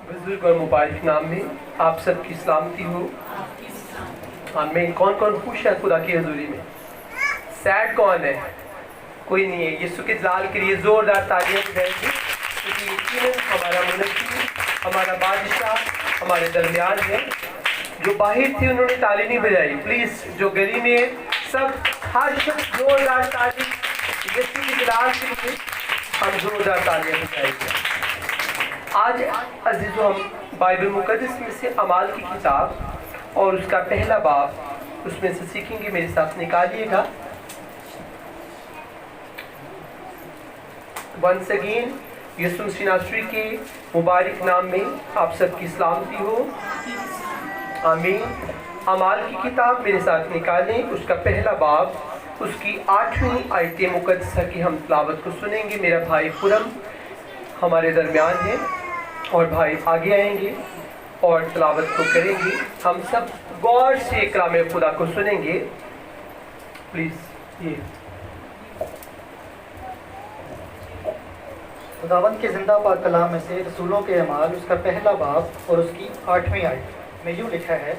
बुजुर्ग और मुबारक नाम में आप सबकी सलामती हो। आमीन। कौन कौन खुश है खुदा की हजूरी में? सैड कौन है? कोई नहीं है। यीशु के जलाल के लिए जोरदार तालियां बजाएंगे, क्योंकि यकीनन हमारा मुनक्की, हमारा बादशाह हमारे दरमियान है। जो बाहर थे उन्होंने ताली नहीं बजाई। प्लीज जो गली में है सब हर शख्स जोरदार ताली यीशु के जलाल के लिए हम जोरदार तालियां बजाएंगे। आज अजीज़ों हम बाइबल मुक़द्दस में से अमाल की किताब और उसका पहला बाब उसमें से सीखेंगे। मेरे साथ निकालिएगा। वंस अगेन यीशु मसीह नासरी के मुबारक नाम में आप सबकी सलामती हो। आमीन। अमाल की किताब मेरे साथ निकालें, उसका पहला बाब उसकी 8वीं आयत मुक़द्दसा की हम तिलावत को सुनेंगे। मेरा भाई खुरम हमारे दरमियान है और भाई आगे आएंगे और तिलावत को करेंगे। हम सब गौर से कलाम खुदा को सुनेंगे। प्लीज़ ये खुदावंद के जिंदा पाक कलाम में से रसूलों के अमाल उसका पहला बाब और उसकी 8वीं आयत में यूँ लिखा है,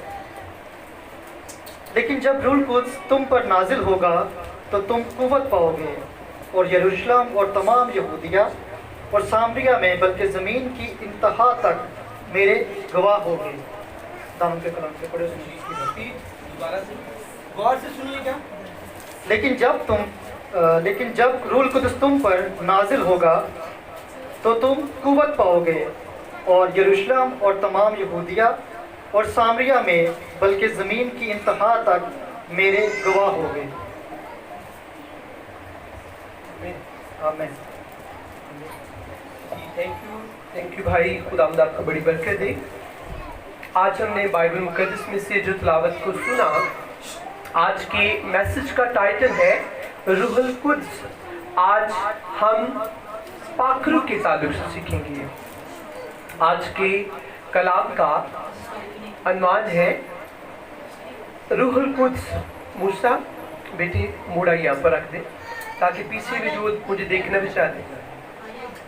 लेकिन जब रूह कुद्स तुम पर नाजिल होगा तो तुम कुव्वत पाओगे और यरूशलेम और तमाम यहूदिया और सामरिया में बल्कि ज़मीन की इंतहा तक मेरे गवाह होंगे। दामन के कलाम से पढ़े सुनिए, दोबारा से गौर से सुनिएगा। लेकिन जब रूह कुद्स तुम पर नाजिल होगा तो तुम कुव्वत पाओगे और यरूशलेम और तमाम यहूदिया और सामरिया में बल्कि ज़मीन की इंतहा तक मेरे गवाह होंगे। आमीन। थैंक यू भाई। खुदावंद आपको बड़ी बरकत दे। आज हमने बाइबल मुक़द्दस में से जो तिलावत को सुना, आज के मैसेज का टाइटल है रूहुल कुद्स। आज हम पाकरू के ताल्लुक से सीखेंगे। आज के कलाम का अन्वान है रूहुल कुद्स। मूसा बेटे मोड़ा यहाँ पर रख दे ताकि पीछे भी जो मुझे देखना भी चाहते हैं।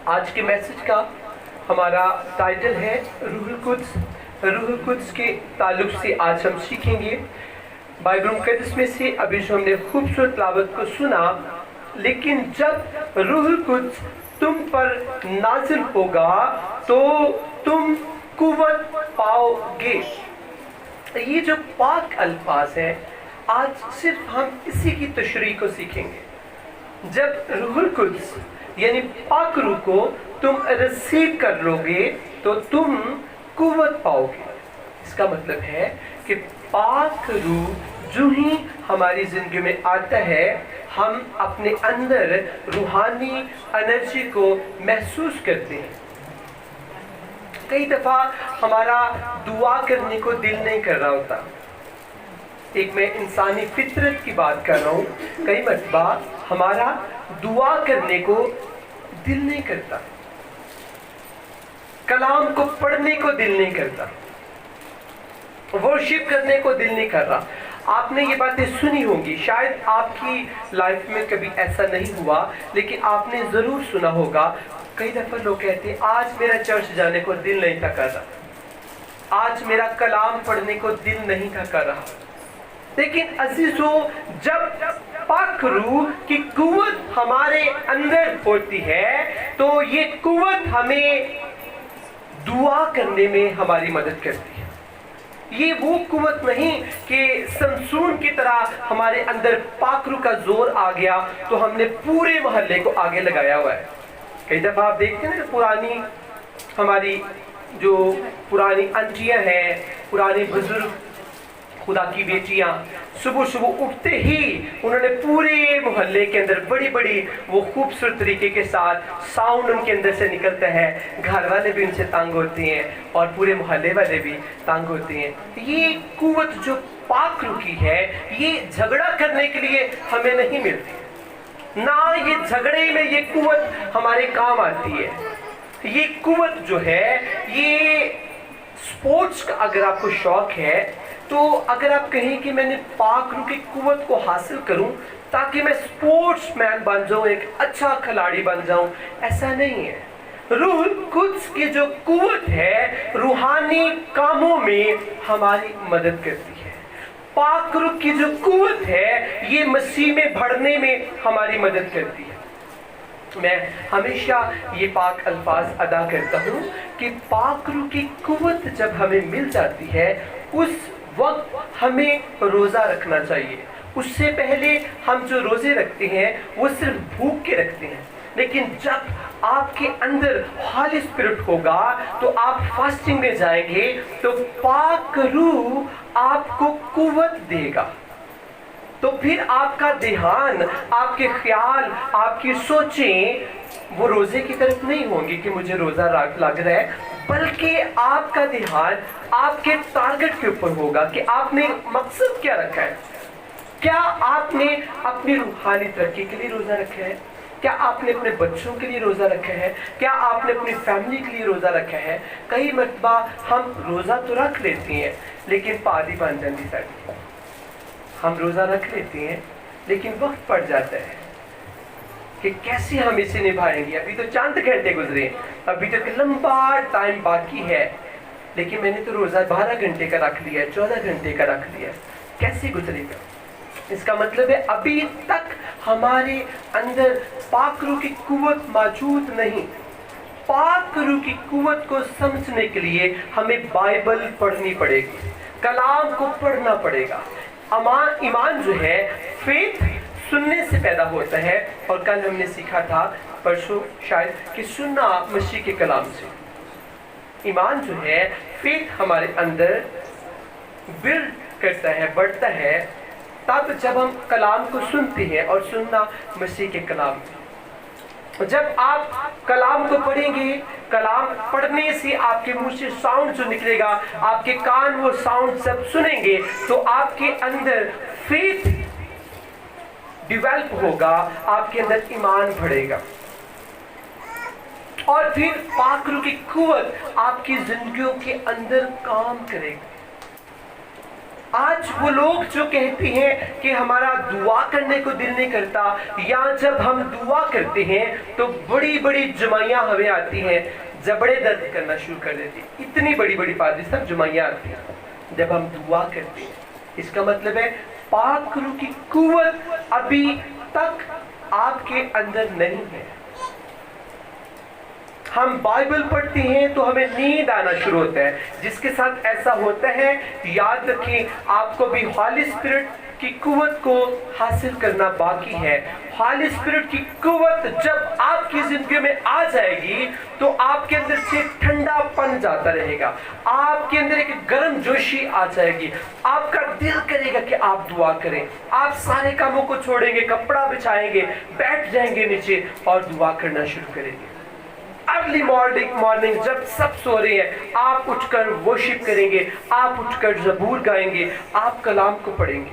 आज के मैसेज का हमारा टाइटल है रूहुल कुद्स। रूहुल कुद्स के ताल्लुक से आज हम सीखेंगे बाइबल मुक़द्दस में से अभी जो हमने खूबसूरत तिलावत को सुना, लेकिन जब रूहुल कुद्स तुम पर नाजिल होगा तो तुम कुव्वत पाओगे। ये जो पाक अल्फाज है, आज सिर्फ हम इसी की तशरीह को सीखेंगे। जब रूहुल कुद्स यानी पाक रूह को तुम रिसीव कर लोगे तो तुम कुव्वत पाओगे। इसका मतलब है कि पाक रूह जो ही हमारी ज़िंदगी में आता है, हम अपने अंदर रूहानी एनर्जी को महसूस करते हैं। कई दफ़ा हमारा दुआ करने को दिल नहीं कर रहा होता। एक मैं इंसानी फितरत की बात कर रहा हूँ। कई मरतबा हमारा दुआ करने को दिल नहीं करता, कलाम को पढ़ने को दिल नहीं करता, वर्शिप करने को दिल नहीं कर रहा। आपने ये बातें सुनी होंगी, शायद आपकी लाइफ में कभी ऐसा नहीं हुआ, लेकिन आपने ज़रूर सुना होगा। कई दफ़ा लोग कहते हैं आज मेरा चर्च जाने को दिल नहीं था कर रहा, आज मेरा कलाम पढ़ने को दिल नहीं था कर रहा। लेकिन अजीजों, जब पाक रूह की कुव्वत हमारे अंदर होती है तो ये कुव्वत हमें दुआ करने में हमारी मदद करती है। ये वो कुव्वत नहीं कि समसून की तरह हमारे अंदर पाक रूह का जोर आ गया तो हमने पूरे मोहल्ले को आगे लगाया हुआ है। कई दफ़ा आप देखते हैं ना, पुरानी हमारी जो पुरानी आंटियां हैं, पुराने बुजुर्ग, खुदा की बेटियां, सुबह सुबह उठते ही उन्होंने पूरे मोहल्ले के अंदर बड़ी बड़ी वो खूबसूरत तरीके के साथ साउंड उनके अंदर से निकलता है। घर वाले भी उनसे तंग होते हैं और पूरे मोहल्ले वाले भी तंग होते हैं। ये कुव्वत जो पाक रूह की है, ये झगड़ा करने के लिए हमें नहीं मिलती ना। ये झगड़े में ये कुव्वत हमारे काम आती है। ये कुव्वत जो है, ये स्पोर्ट्स का अगर आपको शौक है तो अगर आप कहें कि मैंने पाक रूह की कुव्वत को हासिल करूं ताकि मैं स्पोर्ट्स मैन बन जाऊं, एक अच्छा खिलाड़ी बन जाऊं, ऐसा नहीं है। रूह कुद्स की जो कुव्वत है रूहानी कामों में हमारी मदद करती है। पाक रूह की जो कुव्वत है ये मसीह में बढ़ने में हमारी मदद करती है। मैं हमेशा ये पाक अल्फाज अदा करता हूँ कि पाक रूह की कुव्वत जब हमें मिल जाती है उस वक्त हमें रोज़ा रखना चाहिए। उससे पहले हम जो रोज़े रखते हैं वो सिर्फ भूख के रखते हैं, लेकिन जब आपके अंदर होली स्पिरिट होगा तो आप फास्टिंग में जाएंगे तो पाक रूह आपको कुव्वत देगा। तो फिर आपका ध्यान, आपके ख्याल, आपकी सोचें वो रोजे की तरफ नहीं होंगी कि मुझे रोजा लग रहा है, बल्कि आपका ध्यान आपके टारगेट के ऊपर होगा कि आपने मकसद क्या रखा है। क्या आपने अपनी रूहानी तरक्की के लिए रोजा रखा है? क्या आपने अपने बच्चों के लिए रोजा रखा है? क्या आपने अपनी फैमिली के लिए रोजा रखा है? कई मरतबा हम रोजा तो रख लेते हैं लेकिन पादी बन जाती साड़ी। हम रोजा रख लेते हैं लेकिन वक्त पड़ जाता है कि कैसे हम इसे निभाएंगे। अभी तो चंद घंटे गुजरे, अभी तो लंबा टाइम बाकी है, लेकिन मैंने तो रोजा 12 घंटे का रख लिया है, 14 घंटे का रख लिया है, कैसे गुजरेगा? इसका मतलब है अभी तक हमारे अंदर पाक रूह की कुव्वत मौजूद नहीं। पाक रूह की कुव्वत को समझने के लिए हमें बाइबल पढ़नी पड़ेगी, कलाम को पढ़ना पड़ेगा। ईमान जो है फेथ सुनने से पैदा होता है, और कल हमने सीखा था, परसों शायद, कि सुनना मसीह के कलाम से। ईमान जो है फेथ हमारे अंदर बिल्ड करता है, बढ़ता है तब जब हम कलाम को सुनते हैं, और सुनना मसीह के कलाम। जब आप कलाम को पढ़ेंगे, कलाम पढ़ने से आपके मुंह से साउंड जो निकलेगा, आपके कान वो साउंड सब सुनेंगे, तो आपके अंदर फेथ डेवलप होगा, आपके अंदर ईमान बढ़ेगा, और फिर पाक रूह की कुव्वत आपकी जिंदगियों के अंदर काम करेगी। आज वो लोग जो कहते हैं कि हमारा दुआ करने को दिल नहीं करता, या जब हम दुआ करते हैं तो बड़ी बड़ी जमाइयाँ हमें आती हैं, जबड़े दर्द करना शुरू कर देती है, इतनी बड़ी बड़ी पादरी सब जमाइयाँ आती हैं जब हम दुआ करते हैं। इसका मतलब है पाक रूह की कुव्वत अभी तक आपके अंदर नहीं है। हम बाइबल पढ़ते हैं तो हमें नींद आना शुरू होता है। जिसके साथ ऐसा होता है, याद रखें, आपको भी होली स्पिरिट की कुव्वत को हासिल करना बाकी है। होली स्पिरिट की कुव्वत जब आपकी जिंदगी में आ जाएगी तो आपके अंदर से ठंडापन जाता रहेगा, आपके अंदर एक गर्म जोशी आ जाएगी, आपका दिल करेगा कि आप दुआ करें, आप सारे कामों को छोड़ेंगे, कपड़ा बिछाएंगे, बैठ जाएंगे नीचे और दुआ करना शुरू करेंगे। अर्ली मॉर्निंग जब सब सो रहे हैं, आप उठकर वर्शिप करेंगे, आप उठकर ज़बूर गाएंगे, आप कलाम को पढ़ेंगे,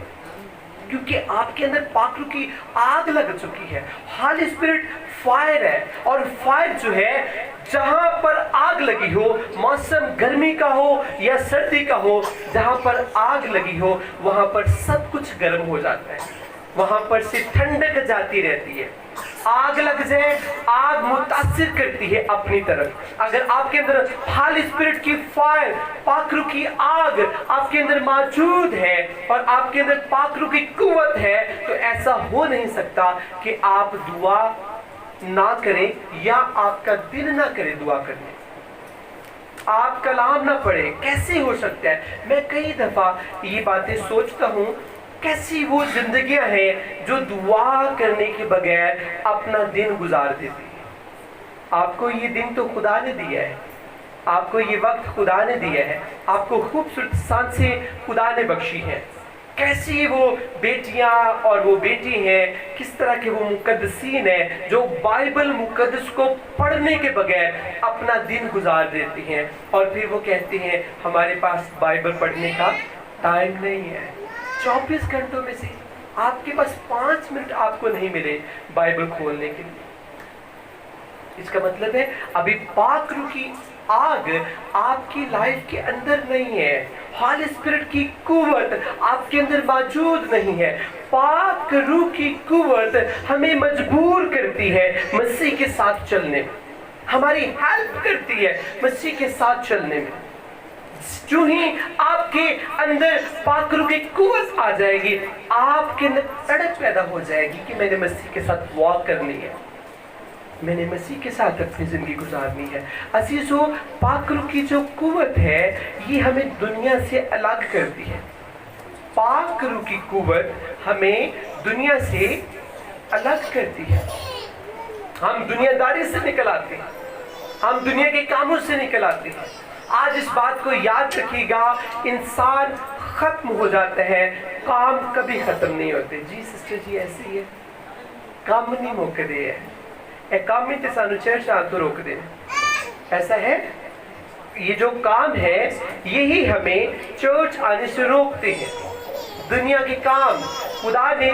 क्योंकि आपके अंदर पाक रूह की आग लग चुकी है। होली स्पिरिट फायर है, और फायर जो है, जहां पर आग लगी हो, मौसम गर्मी का हो या सर्दी का हो, जहां पर आग लगी हो वहां पर सब कुछ गर्म हो जाता है, वहां पर से ठंडक जाती रहती है। आग लग जाए, आग मुतासिर करती है अपनी तरफ। अगर आपके अंदर होली स्पिरिट की फायर, पाक रूह की आग आपके अंदर मौजूद है और आपके अंदर पाक रूह की कुव्वत है, तो ऐसा हो नहीं सकता कि आप दुआ ना करें या आपका दिल ना करे दुआ करने, आप कलाम ना पढ़े। कैसे हो सकता है? मैं कई दफा ये बातें सोचता हूँ, कैसी वो जिंदगियां हैं जो दुआ करने के बगैर अपना दिन गुजार देती है। आपको ये दिन तो खुदा ने दिया है, आपको ये वक्त खुदा ने दिया है, आपको खूबसूरत सांसें खुदा ने बख्शी हैं। कैसी वो बेटियां और वो बेटी हैं, किस तरह के वो मुकद्दसीन हैं जो बाइबल मुकद्दस को पढ़ने के बगैर अपना दिन गुजार देती हैं, और फिर वो कहती हैं हमारे पास बाइबल पढ़ने का टाइम नहीं है। 24 घंटों में से आपके पास 5 मिनट आपको नहीं मिले बाइबल खोलने के लिए। इसका मतलब है अभी पाक रूह की आग आपकी लाइफ के अंदर नहीं है, होली स्पिरिट की कुव्वत आपके अंदर मौजूद नहीं है। पाक रूह की कुव्वत हमें मजबूर करती है मसीह के साथ चलने। ہماری ہیلپ کرتی ہے مسیح کے ساتھ چلنے میں۔ جو ہی آپ کے اندر پاک روح کی قوت آ جائے گی، آپ کے اندر تڑپ پیدا ہو جائے گی کہ میں نے مسیح کے ساتھ واک کرنی ہے، میں نے مسیح کے ساتھ اپنی زندگی گزارنی ہے۔ عزیزو، پاک روح کی جو قوت ہے یہ ہمیں دنیا سے الگ کرتی ہے۔ پاک روح کی قوت ہمیں دنیا سے الگ کرتی ہے۔ ہم دنیا داری سے نکل آتے ہیں، ہم دنیا کے کاموں سے نکل آتے ہیں۔ آج اس بات کو یاد رکھیے گا، انسان ختم ہو جاتا ہے، کام کبھی ختم نہیں ہوتے۔ جی سسٹر جی ایسے ہی ہے، کام نہیں موقع اے کام میں تے سانو چرچ آن تو روک دے، ایسا ہے۔ یہ جو کام ہے یہی ہمیں چرچ آنے سے روکتے ہیں۔ دنیا کے کام، خدا نے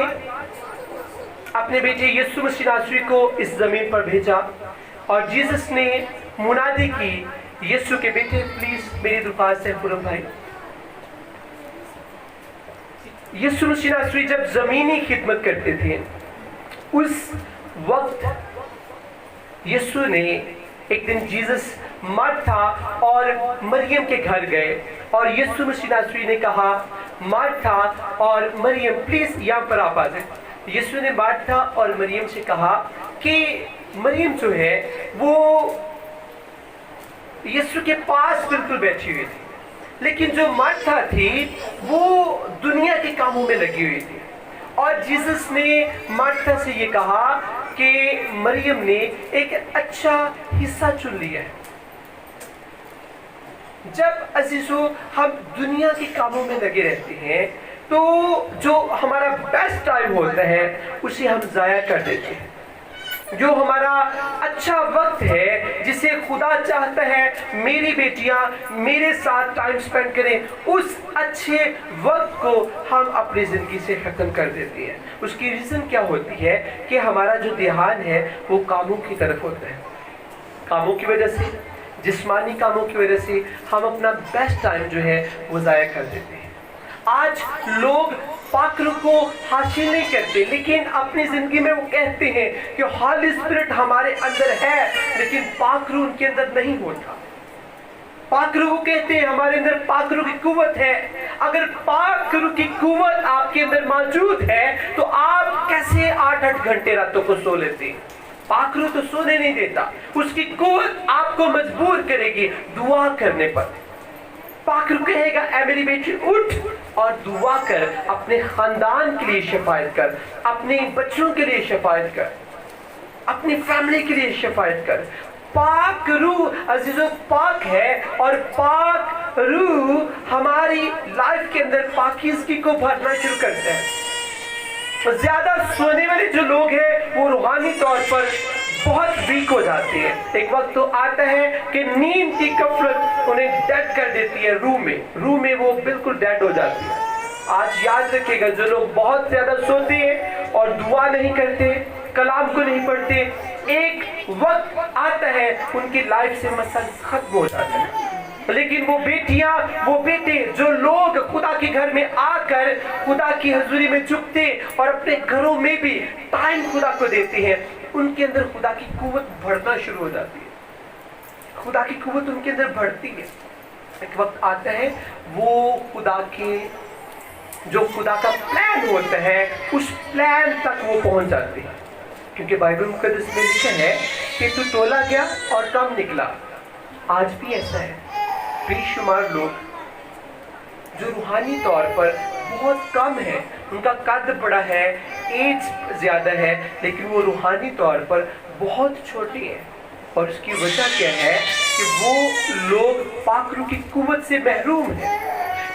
اپنے بیٹے یسوع مسیح ناصری کو اس زمین پر بھیجا اور جیسس نے منادی کی، یسوع کے بیٹے پلیز میری درخواست ہے پورم بھائی۔ یسوع مسیح ناصری جب زمینی خدمت کرتے تھے اس وقت یسوع نے ایک دن جیسس مارتھا اور مریم کے گھر گئے اور یسوع مسیح ناصری نے کہا مارتھا اور مریم پلیز یہاں پر آپ آ جائیں۔ یسوع نے مارتھا اور مریم سے کہا کہ مریم جو ہے وہ یسوع کے پاس بالکل بیٹھی ہوئی تھی، لیکن جو مارتھا تھی وہ دنیا کے کاموں میں لگی ہوئی تھی۔ اور جیسس نے مارتھا سے یہ کہا کہ مریم نے ایک اچھا حصہ چن لیا ہے۔ جب عزیزو ہم دنیا کے کاموں میں لگے رہتے ہیں تو جو ہمارا بیسٹ ٹائم ہوتا ہے اسے ہم ضائع کر دیتے ہیں۔ جو ہمارا اچھا وقت ہے جسے خدا چاہتا ہے میری بیٹیاں میرے ساتھ ٹائم سپینڈ کریں، اس اچھے وقت کو ہم اپنی زندگی سے ختم کر دیتی ہیں۔ اس کی ریزن کیا ہوتی ہے کہ ہمارا جو دھیان ہے وہ کاموں کی طرف ہوتا ہے۔ کاموں کی وجہ سے، جسمانی کاموں کی وجہ سے ہم اپنا بیسٹ ٹائم جو ہے وہ ضائع کر دیتے ہیں۔ آج لوگ پاک روح کو حاصل نہیں کرتے، لیکن اپنی زندگی میں وہ کہتے ہیں کہ ہولی اسپرٹ ہمارے اندر ہے، لیکن پاک روح ان کے اندر نہیں ہوتا۔ پاک روح کو کہتے ہیں ہمارے اندر پاک روح کی قوت ہے۔ اگر پاک روح کی قوت آپ کے اندر موجود ہے تو آپ کیسے 8-8 گھنٹے راتوں کو سو لیتے ہیں؟ پاک روح تو سونے نہیں دیتا، اس کی قوت آپ کو مجبور کرے گی دعا کرنے پر۔ پاک روح کہے گا اے میری بیٹی اٹھ اور دعا کر، اپنے خاندان کے لیے شفاعت کر، اپنے بچوں کے لیے شفاعت کر، اپنی فیملی کے لیے شفاعت کر۔ پاک روح عزیزو پاک ہے اور پاک روح ہماری لائف کے اندر پاکیزگی کو بھرنا شروع کرتا ہے۔ زیادہ سونے والے جو لوگ ہیں وہ روحانی طور پر بہت ویک ہو جاتے ہیں۔ ایک وقت تو آتا ہے کہ نیند کی غفلت انہیں ڈیڈ کر دیتی ہے، روح میں وہ بالکل ڈیڈ ہو جاتی ہے۔ آج یاد رکھیے گا جو لوگ بہت زیادہ سوتے ہیں اور دعا نہیں کرتے، کلام کو نہیں پڑھتے، ایک وقت آتا ہے ان کی لائف سے مسئلہ ختم ہو جاتا ہے۔ لیکن وہ بیٹیاں وہ بیٹے جو لوگ خدا کے گھر میں آ کر خدا کی حضوری میں جھکتے اور اپنے گھروں میں بھی ٹائم خدا کو دیتے ہیں، ان کے اندر خدا کی قوت بڑھنا شروع ہو جاتی ہے۔ خدا کی قوت ان کے اندر بڑھتی ہے۔ ایک وقت آتا ہے وہ خدا کے جو خدا کا پلان ہوتا ہے اس پلان تک وہ پہنچ جاتے ہیں، کیونکہ بائبل مقدس میں لکھا ہے کہ تو تولا گیا اور کم نکلا۔ آج بھی ایسا ہے، بے شمار لوگ جو روحانی طور پر بہت کم ہے، ان کا قد بڑا ہے، ایج زیادہ ہے، لیکن وہ روحانی طور پر بہت چھوٹے ہیں۔ اور اس کی وجہ کیا ہے کہ وہ لوگ پاک روح کی قوت سے محروم ہیں۔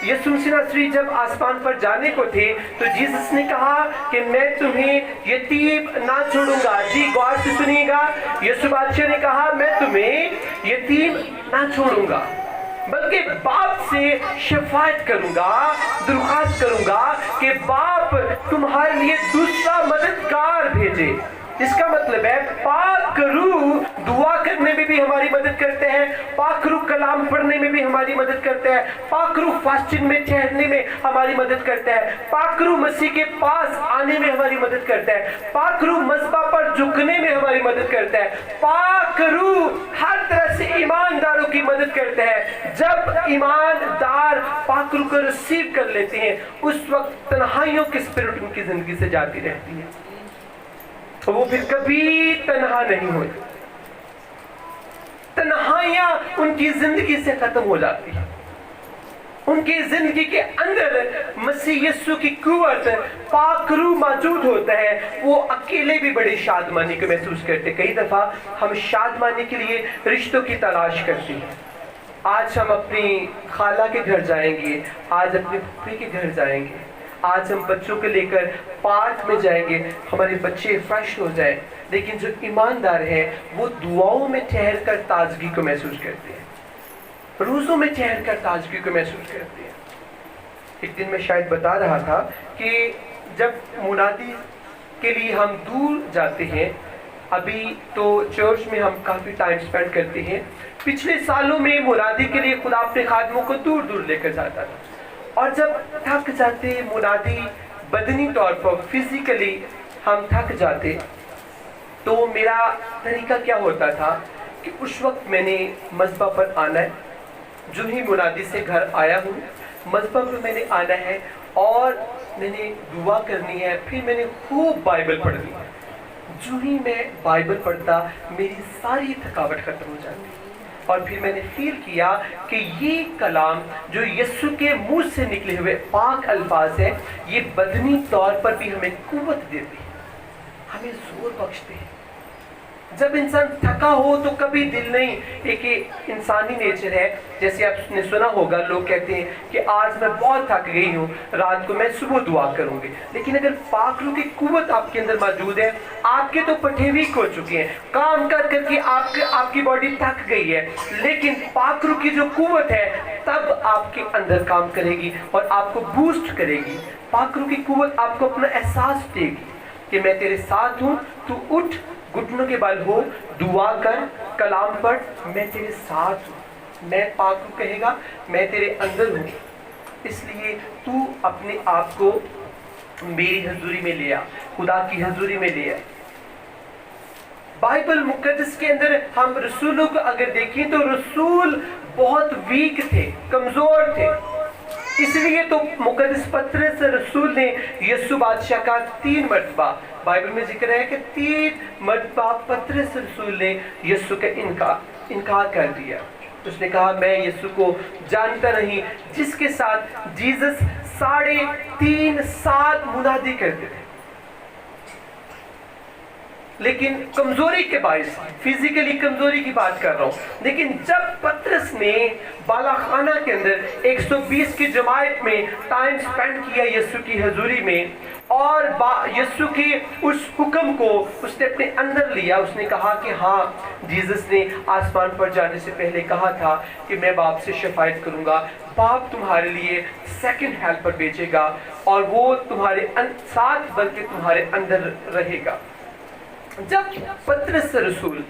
یسوع مسیح ناصری جب آسمان پر جانے کو تھے تو جیسس نے کہا کہ میں تمہیں یتیم نہ چھوڑوں گا۔ جی غور سے سنیے گا، یسوع بادشاہ نے کہا میں تمہیں یتیم نہ چھوڑوں گا، بلکہ باپ سے شفاعت کروں گا، درخواست کروں گا کہ باپ تمہارے لیے دوسرا مددگار بھیجے۔ اس کا مطلب ہے پاک روح دعا کرنے میں بھی ہماری مدد کرتے ہیں، پاک روح کلام پڑھنے کرنے میں بھی ہماری مدد کرتا ہے، پاک روح فاسٹنگ میں ٹھہرنے میں ہماری مدد کرتا ہے، پاک روح مسیح کے پاس آنے میں ہماری مدد کرتا ہے، پاک روح مذبح پر جھکنے میں ہماری مدد کرتا ہے، پاک روح ہر طرح سے ایمانداروں کی مدد کرتا ہے۔ جب ایماندار پاک روح کو ریسیو کر لیتے ہیں اس وقت تنہائیوں کی اسپرٹ ان کی زندگی سے جاتی رہتی ہے، وہ پھر کبھی تنہا نہیں ہوتے، تنہائیاں ان کی زندگی سے ختم ہو جاتی ہیں، ان کی زندگی کے اندر مسیح یسوع کی قوت پاک روح موجود ہوتا ہے، وہ اکیلے بھی بڑی شادمانی کو محسوس کرتے۔ کئی دفعہ ہم شادمانی کے لیے رشتوں کی تلاش کرتے ہیں، آج ہم اپنی خالہ کے گھر جائیں گے، آج اپنے پھوپھی کے گھر جائیں گے، آج ہم بچوں کو لے کر پارک میں جائیں گے، ہمارے بچے فریش ہو جائیں، لیکن جو ایماندار ہیں وہ دعاؤں میں ٹھہر کر تازگی کو محسوس کرتے ہیں، روزوں میں ٹھہر کر تازگی کو محسوس کرتے ہیں۔ ایک دن میں شاید بتا رہا تھا کہ جب منادی کے لیے ہم دور جاتے ہیں، ابھی تو چرچ میں ہم کافی ٹائم سپینڈ کرتے ہیں، پچھلے سالوں میں منادی کے لیے خدا اپنے خادموں کو دور دور لے کر جاتا تھا، اور جب تھک جاتے منادی بدنی طور پر فزیکلی ہم تھک جاتے تو میرا طریقہ کیا ہوتا تھا کہ اس وقت میں نے مذبح پر آنا ہے، جو ہی منادی سے گھر آیا ہوں مذبح پر میں نے آنا ہے اور میں نے دعا کرنی ہے، پھر میں نے خوب بائبل پڑھنی ہے۔ جو ہی میں بائبل پڑھتا میری ساری تھکاوٹ ختم ہو جاتی، اور پھر میں نے فیل کیا کہ یہ کلام جو یسوع کے منہ سے نکلے ہوئے پاک الفاظ ہیں، یہ بدنی طور پر بھی ہمیں قوت دیتی ہے، ہمیں زور بخشتے ہیں۔ جب انسان تھکا ہو تو کبھی دل نہیں، ایک انسانی نیچر ہے، جیسے آپ نے سنا ہوگا لوگ کہتے ہیں کہ آج میں بہت تھک گئی ہوں، رات کو میں صبح دعا کروں گی، لیکن اگر پاک روح کی قوت آپ کے اندر موجود ہے، آپ کے تو پٹھے ویک ہو چکے ہیں، کام کر کر کے آپ کی باڈی تھک گئی ہے، لیکن پاک روح کی جو قوت ہے تب آپ کے اندر کام کرے گی اور آپ کو بوسٹ کرے گی۔ پاک روح کی قوت آپ کو اپنا احساس دے گی کہ میں تیرے ساتھ ہوں، تو اٹھ، گھٹنوں کے بل ہو، دعا کر، کلام پڑھ، میں تیرے ساتھ ہوں۔ میں پاک روح کہے گا میں تیرے اندر ہوں، اس لیے تو اپنے آپ کو میری حضوری میں لے آ، خدا کی حضوری میں لے آ۔ بائبل مقدس کے اندر ہم رسولوں کو اگر دیکھیں تو رسول بہت ویک تھے، کمزور تھے، اس لیے تو مقدس پطرس رسول نے یسوع بادشاہ کا 3 مرتبہ، بائبل میں ذکر ہے کہ 3 مرتبہ پطرس رسول نے یسوع کا انکار کر دیا۔ اس نے کہا میں یسوع کو جانتا نہیں، جس کے ساتھ جیزس 3.5 سال منادی کرتے تھے، لیکن کمزوری کے باعث، فزیکلی کمزوری کی بات کر رہا ہوں، لیکن جب پطرس نے بالا خانہ کے اندر 120 کی جماعت میں ٹائم سپینڈ کیا یسوع کی حضوری میں، اور یسوع کے اس حکم کو اس نے اپنے اندر لیا، اس نے کہا کہ ہاں جیزس نے آسمان پر جانے سے پہلے کہا تھا کہ میں باپ سے شفاعت کروں گا، باپ تمہارے لیے سیکنڈ ہیلپر بھیجے گا اور وہ تمہارے ساتھ بلکہ تمہارے اندر رہے گا۔ جب پطرس رسول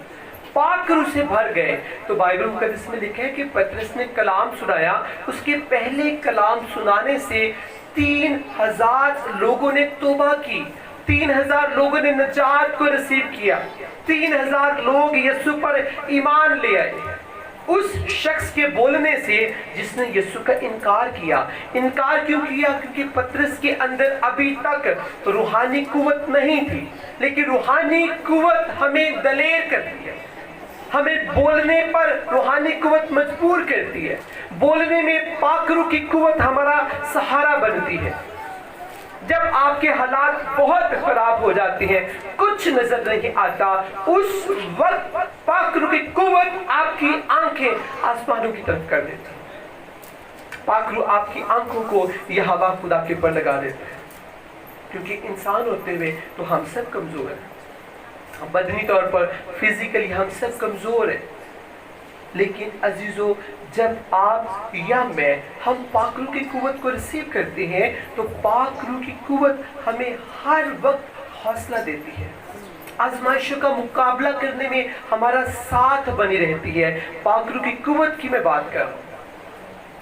پاک روح سے بھر گئے تو بائبل مقدس میں لکھا ہے کہ پطرس نے کلام سنایا، اس کے پہلے کلام سنانے سے 3000 لوگوں نے توبہ کی، 3000 لوگوں نے نجات کو رسیو کیا، 3000 لوگ یسوع پر ایمان لے آئے اس شخص کے بولنے سے جس نے یسوع کا انکار کیا۔ انکار کیوں کیا؟ کیونکہ پطرس کے اندر ابھی تک روحانی قوت نہیں تھی، لیکن روحانی قوت ہمیں دلیر کرتی ہے، ہمیں بولنے پر روحانی قوت مجبور کرتی ہے، بولنے میں پاک روح کی قوت ہمارا سہارا بنتی ہے۔ جب آپ کے حالات بہت خراب ہو جاتے ہیں، کچھ نظر نہیں آتا، اس وقت پاک روح کی قوت آپ کی آنکھیں آسمانوں کی طرف کر دیتی ہے، پاک روح آپ کی آنکھوں کو یہ ہوا خدا کے پر لگا دیتا ہے، کیونکہ انسان ہوتے ہوئے تو ہم سب کمزور ہیں، بدنی طور پر فزیکلی ہم سب کمزور ہیں، لیکن عزیزو جب آپ یا میں ہم پاک روح کی قوت کو ریسیو کرتے ہیں تو پاک روح کی قوت ہمیں ہر وقت حوصلہ دیتی ہے، آزمائشوں کا مقابلہ کرنے میں ہمارا ساتھ بنی رہتی ہے۔ پاک روح کی قوت کی میں بات کر رہا ہوں،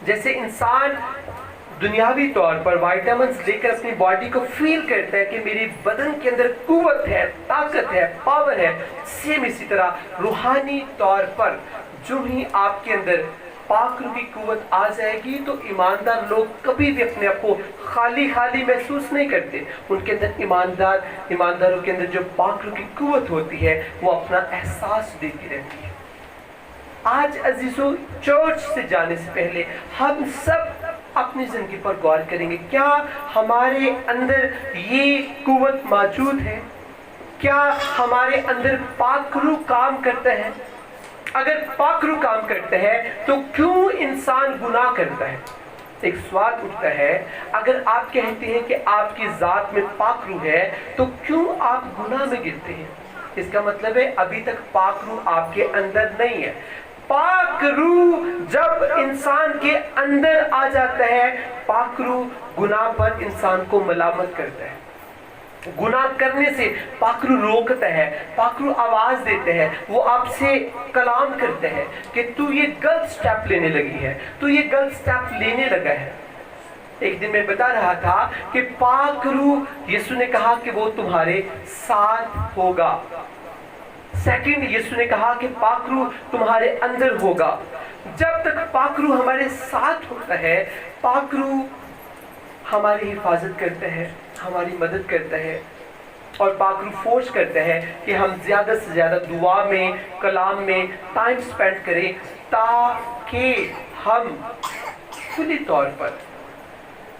जैसे इंसान दुनियावी तौर पर विटामिन्स लेकर अपनी बॉडी को फील करता है कि मेरे बदन के अंदर कुव्वत है, ताकत है, पावर है, सेम इसी तरह रूहानी तौर पर जो ही आपके अंदर पाक रूह की कुव्वत आ जाएगी तो ईमानदार लोग कभी भी अपने आप को खाली खाली महसूस नहीं करते। उनके अंदर ईमानदारों के अंदर जो पाक रूह की कुव्वत होती है वो अपना एहसास देती रहती है। आज अजीजों, चर्च से जाने से पहले हम सब अपनी जिंदगी पर गौर करेंगे, क्या हमारे अंदर ये कुव्वत मौजूद है? क्या हमारे अंदर पाक रूह काम करता है? अगर पाक रूह काम करता है तो क्यों इंसान गुनाह करता है? एक सवाल उठता है, अगर आप कहते हैं कि आपकी जात में पाक रूह है तो क्यों आप गुनाह में गिरते हैं? इसका मतलब है अभी तक पाक रूह आपके अंदर नहीं है। पाक रूह जब इंसान के अंदर आ जाता है, पाक रूह गुनाह पर इंसान को मलामत करता है। गुनाह करने से पाक रूह रोकता है, पाक रूह आवाज देते हैं, वो आपसे कलाम करते हैं कि तू ये गलत स्टेप लेने लगी है, तू ये गलत स्टेप लेने लगा है। एक दिन मैं बता रहा था कि पाक रूह, यीशु ने कहा कि वो तुम्हारे साथ होगा। सेकंड, यीशु ने कहा कि पाक रूह तुम्हारे अंदर होगा। जब तक पाक रूह हमारे साथ होता है, पाक रूह हमारी हिफाजत करता है, हमारी मदद करता है, और पाक रूह फोर्स करता है कि हम ज़्यादा से ज़्यादा दुआ में, कलाम में टाइम स्पेंड करें ताकि हम खुली तौर पर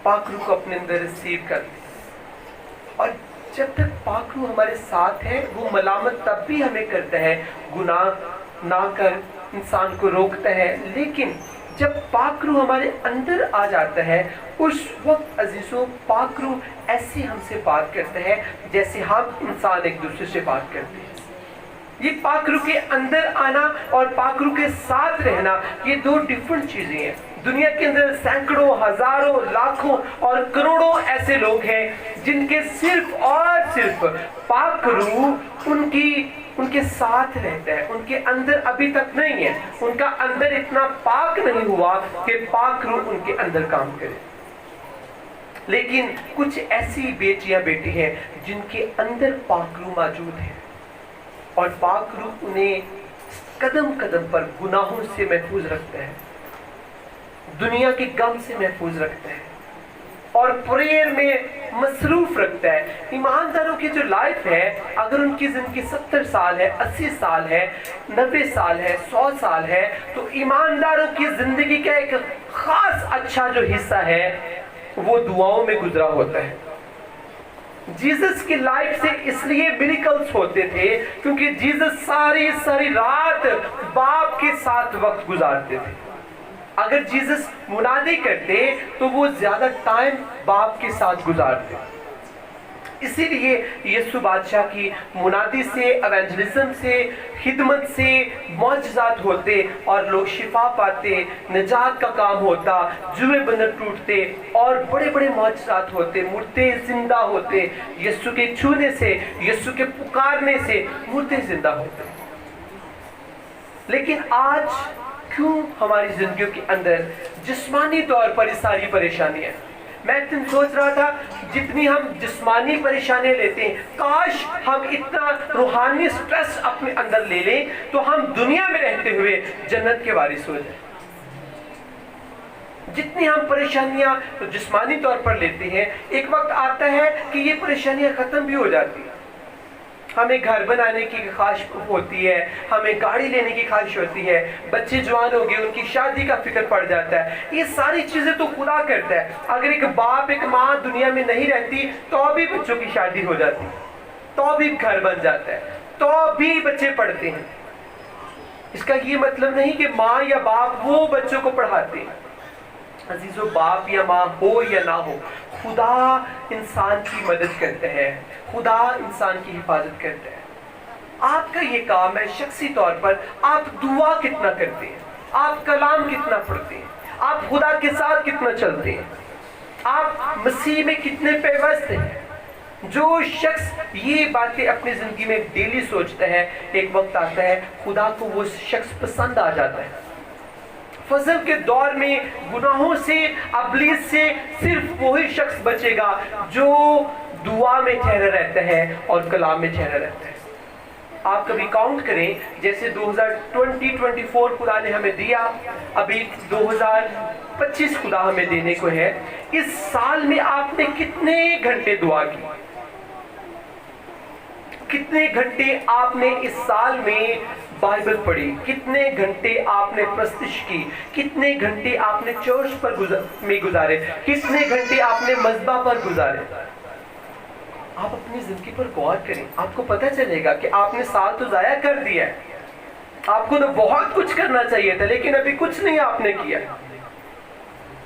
पाक रूह को अपने अंदर रिसीव कर लें। और जब तक पाक रूह हमारे साथ है, वो मलामत तब भी हमें करता है, गुनाह ना कर इंसान को रोकता है। लेकिन जब पाक रूह हमारे अंदर आ जाता है, उस वक्त अजीजों पाक रूह ऐसे हमसे बात करता है जैसे हम इंसान एक दूसरे से बात करते हैं। ये पाक रूह के अंदर आना और पाक रूह के साथ रहना, ये दो डिफरेंट चीजें हैं। दुनिया के अंदर सैकड़ों, हजारों, लाखों और करोड़ों ऐसे लोग हैं जिनके सिर्फ और सिर्फ पाक रूह उनके साथ रहता है, उनके अंदर अभी तक नहीं है, उनका अंदर इतना पाक नहीं हुआ कि पाक रूह उनके अंदर काम करे। लेकिन कुछ ऐसी बेटियां बेटी हैं जिनके अंदर पाक रूह मौजूद है और पाक रूह उन्हें कदम कदम पर गुनाहों से महफूज रखता है, दुनिया के गम से महफूज रखता है और प्रेयर में मसरूफ रखता है। ईमानदारों की जो लाइफ है, अगर उनकी जिंदगी 70 साल है, 80 साल है, 90 साल है, 100 साल है, तो ईमानदारों की जिंदगी का एक खास अच्छा जो हिस्सा है वो दुआओं में गुजरा होता है। जीसस की लाइफ से इसलिए मिरेकल्स होते थे क्योंकि जीसस सारी सारी रात बाप के साथ वक्त गुजारते थे। अगर जीसस मुनादी करते तो वो ज्यादा टाइम बाप के साथ गुजारते। इसीलिए यीशु बादशाह की मुनादी से, एवेंजलिज्म से, खिदमत से मौजज़ात होते और लोग शिफा पाते, निजात का काम होता, जुए बंधन टूटते और बड़े बड़े मौजज़ात होते, मुर्दे जिंदा होते। यीशु के छूने से, यीशु के पुकारने से मुर्दे जिंदा होते। लेकिन आज क्यों हमारी जिंदगियों के अंदर जिस्मानी तौर पर ये सारी परेशानियां? मैं एक दिन सोच रहा था, जितनी हम जिस्मानी परेशानियां लेते हैं, काश हम इतना रूहानी स्ट्रेस अपने अंदर ले लें तो हम दुनिया में रहते हुए जन्नत के वारिस हो जाएं। जितनी हम परेशानियां जिस्मानी तौर पर लेते हैं, एक वक्त आता है कि ये परेशानियां खत्म भी हो जाती हैं। हमें घर बनाने की ख्वाहिश होती है, हमें गाड़ी लेने की ख्वाहिश होती है, बच्चे जवान हो गए, उनकी शादी का फिक्र पड़ जाता है। ये सारी चीजें तो खुदा करता है। अगर एक बाप एक माँ दुनिया में नहीं रहती तो भी बच्चों की शादी हो जाती, तो भी घर बन जाता है, तो भी बच्चे पढ़ते हैं। इसका ये मतलब नहीं कि माँ या बाप वो बच्चों को पढ़ाते हैं। अजीजों, बाप या माँ हो या ना हो, खुदा इंसान की मदद करते हैं, खुदा इंसान की हिफाजत करते हैं। आपका ये काम है शख्सी तौर पर, आप दुआ कितना करते हैं, आप कलाम कितना पढ़ते हैं, आप खुदा के साथ कितना चलते हैं, आप मसीह में कितने पेवस्त हैं। जो शख्स ये बातें अपनी जिंदगी में डेली सोचता है, एक वक्त आता है खुदा को वो शख्स पसंद आ जाता है। फजल के दौर में गुनाहों से, अबलीस से सिर्फ वही शख्स बचेगा जो दुआ में ठहरा रहता है और कलाम में ठहरा रहता है। आप कभी काउंट करें, जैसे 2024 खुदा ने हमें दिया, अभी 2025 खुदा हमें देने को है। इस साल में आपने कितने घंटे दुआ की? कितने घंटे आपने इस साल में बाइबल पढ़ी? कितने घंटे आपने प्रस्तिश की? कितने घंटे आपने चर्च पर गुजारे? कितने घंटे आपने मस्बा पर गुजारे? आप अपनी जिंदगी पर गौर करें, आपको पता चलेगा कि आपने साल तो जाया कर दिया है। आपको तो बहुत कुछ करना चाहिए था, लेकिन अभी कुछ नहीं आपने किया।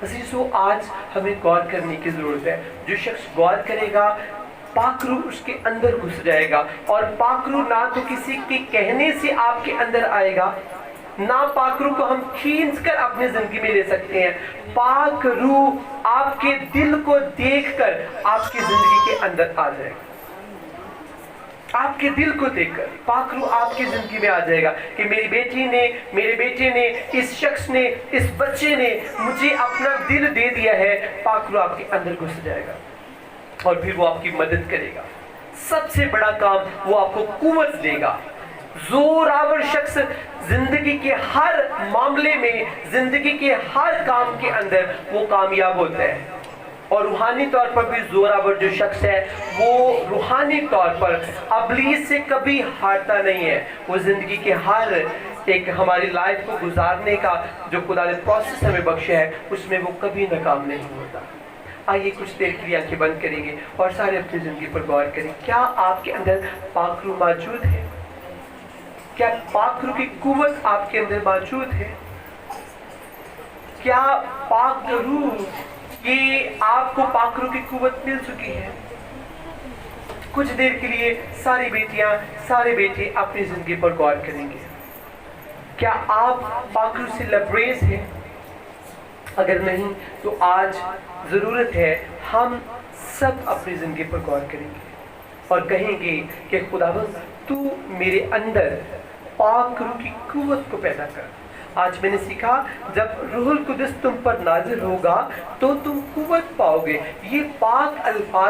अजीजों, आज हमें गौर करने की जरूरत है। जो शख्स गौर करेगा, पाक रूह उसके अंदर घुस जाएगा, और पाक रूह ना तो किसी के कहने से आपके अंदर आएगा, ना पाक रूह को हम खींच कर अपनी जिंदगी में ले सकते हैं। पाक रूह आपके दिल को देखकर आपकी जिंदगी के अंदर आ जाएगा। आपके दिल को देखकर पाक रूह आपकी जिंदगी में आ जाएगा कि मेरी बेटी ने, मेरे बेटे ने, इस शख्स ने, इस बच्चे ने मुझे अपना दिल दे दिया है। पाक रूह आपके अंदर घुस जाएगा और फिर वो आपकी मदद करेगा। सबसे बड़ा काम, वो आपको कुव्वत देगा। जोरावर शख्स जिंदगी के हर मामले में, जिंदगी के हर काम के अंदर वो कामयाब होता है। और रूहानी तौर पर भी जोरावर जो शख्स है, वो रूहानी तौर पर अबलीस से कभी हारता नहीं है। वो जिंदगी के हर एक हमारी लाइफ को गुजारने का जो खुदा ने प्रोसेस हमें बख्शा है, उसमें वो कभी नाकाम नहीं होता। आइए कुछ देर के लिए आंखें बंद करेंगे और सारे अपनी जिंदगी पर गौर करें। क्या आपके अंदर पाक रूह मौजूद है? क्या पाक रूह की कुव्वत आपके अंदर मौजूद है? क्या पाक रूह की आपको पाक रूह की कुव्वत मिल चुकी है? कुछ देर के लिए सारी बेटियां, सारे बेटे अपनी जिंदगी पर गौर करेंगे। क्या आप पाक रूह से लबरेज हैं? अगर नहीं तो आज जरूरत है हम सब अपनी जिंदगी पर गौर करेंगे और कहेंगे कि खुदावंद, तू मेरे अंदर पाक रूह की कुव्वत को पैदा कर। आज मैंने सीखा, जब रूहुल कुदस तुम पर नाजिल होगा तो तुम कुव्वत पाओगे। ये पाक अल्फाज